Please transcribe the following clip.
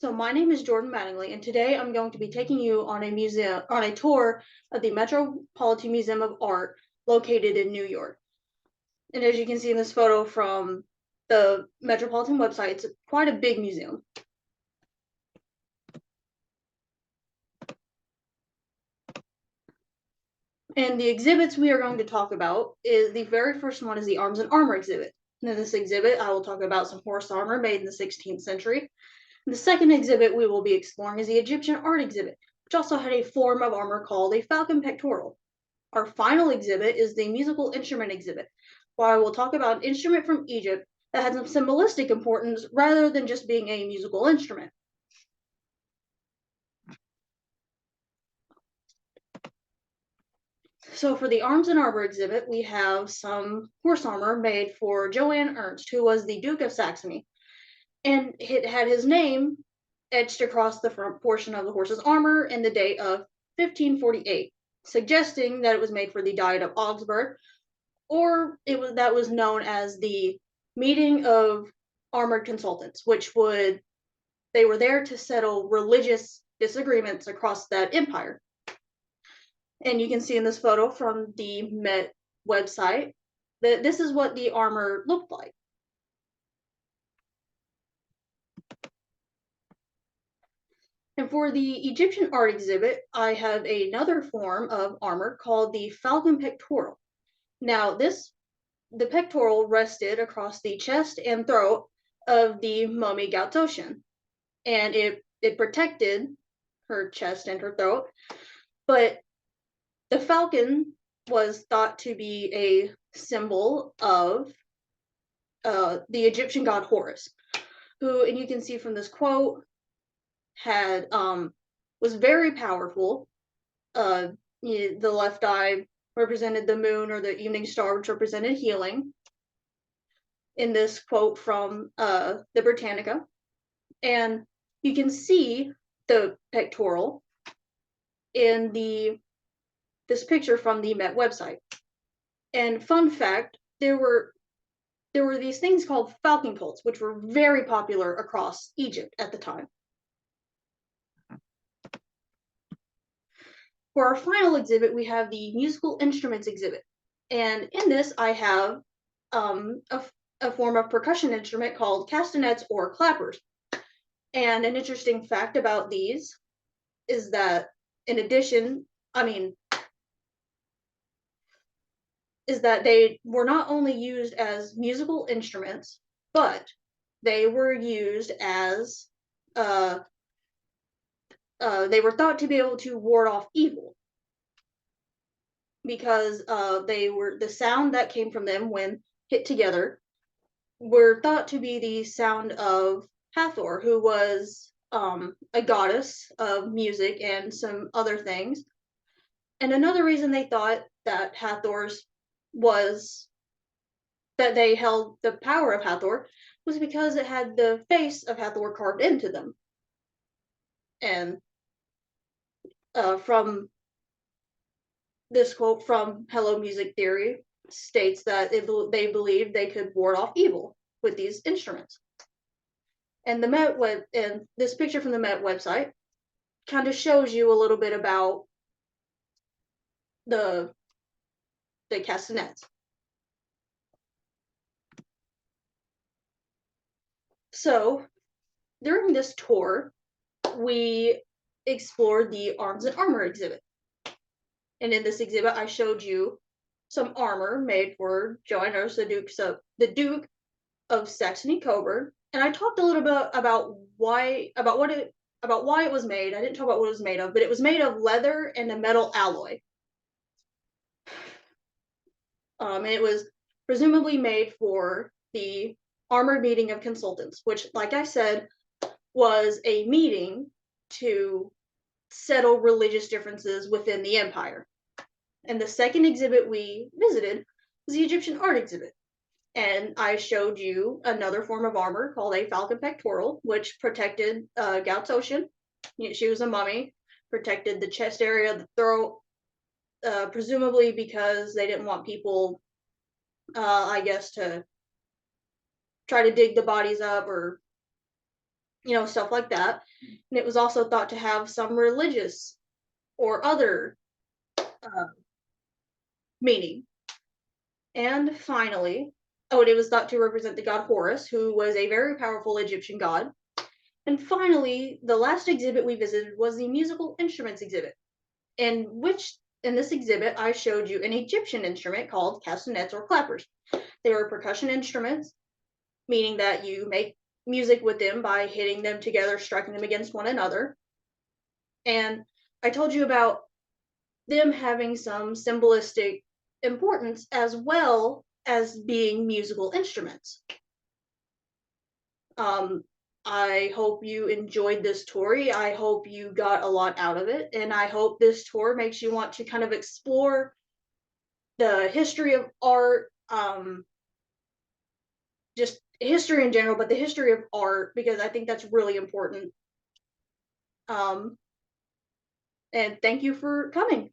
So my name is Jordan Mattingly, and today I'm going to be taking you on a tour of the Metropolitan Museum of Art located in New York. And as you can see in this photo from the Metropolitan website, it's quite a big museum. And the exhibits we are going to talk about is the very first one is the Arms and Armor exhibit. And in this exhibit, I will talk about some horse armor made in the 16th century. The second exhibit we will be exploring is the Egyptian art exhibit, which also had a form of armor called a falcon pectoral. Our final exhibit is the musical instrument exhibit, where I will talk about an instrument from Egypt that had some symbolistic importance rather than just being a musical instrument. So for the Arms and Armor exhibit, we have some horse armor made for Johann Ernst, who was the Duke of Saxony, and it had his name etched across the front portion of the horse's armor in the date of 1548, suggesting that it was made for the Diet of Augsburg, or that was known as the meeting of armored consultants, they were there to settle religious disagreements across that empire. And you can see in this photo from the Met website that this is what the armor looked like. And for the Egyptian art exhibit, I have another form of armor called the falcon pectoral. Now, the pectoral rested across the chest and throat of the mummy Gautoshan, and it protected her chest and her throat. But the falcon was thought to be a symbol of the Egyptian god Horus, who, and you can see from this quote, had was very powerful. The left eye represented the moon or the evening star, which represented healing. In this quote from the Britannica, and you can see the pectoral in this picture from the Met website. And fun fact, there were these things called falcon colts, which were very popular across Egypt at the time. For our final exhibit, we have the musical instruments exhibit. And in this, I have a form of percussion instrument called castanets or clappers. And an interesting fact about these is that in addition, is that they were not only used as musical instruments, but they were used as they were thought to be able to ward off evil, because the sound that came from them when hit together were thought to be the sound of Hathor, who was a goddess of music and some other things. And another reason they thought that that they held the power of Hathor was because it had the face of Hathor carved into them. And from this quote from Hello Music Theory states that they believed they could ward off evil with these instruments. And and this picture from the Met website kind of shows you a little bit about the castanets. So during this tour, we explored the Arms and Armor exhibit. And in this exhibit, I showed you some armor made for Johann Ernst, the Duke of Saxony-Coburg, and I talked a little bit about why it was made. I didn't talk about what it was made of, but it was made of leather and a metal alloy. And it was presumably made for the armored meeting of consultants, which, like I said, was a meeting to settle religious differences within the empire. And the second exhibit we visited was the Egyptian art exhibit. And I showed you another form of armor called a falcon pectoral, which protected Gautoshan. She was a mummy, protected the chest area, the throat, presumably because they didn't want people, I guess, to try to dig the bodies up or stuff like that. And it was also thought to have some religious or other uh, meaning. And finally, oh, and it was thought to represent the god Horus, who was a very powerful Egyptian god. And finally, the last exhibit we visited was the musical instruments exhibit, in this exhibit I showed you an Egyptian instrument called castanets or clappers. They were percussion instruments, meaning that you make music with them by hitting them together, striking them against one another. And I told you about them having some symbolistic importance as well as being musical instruments. Um, I hope you enjoyed this tour. I hope you got a lot out of it, and I hope this tour makes you want to kind of explore the history of art, just history in general, but the history of art because I think that's really important. Um, and thank you for coming.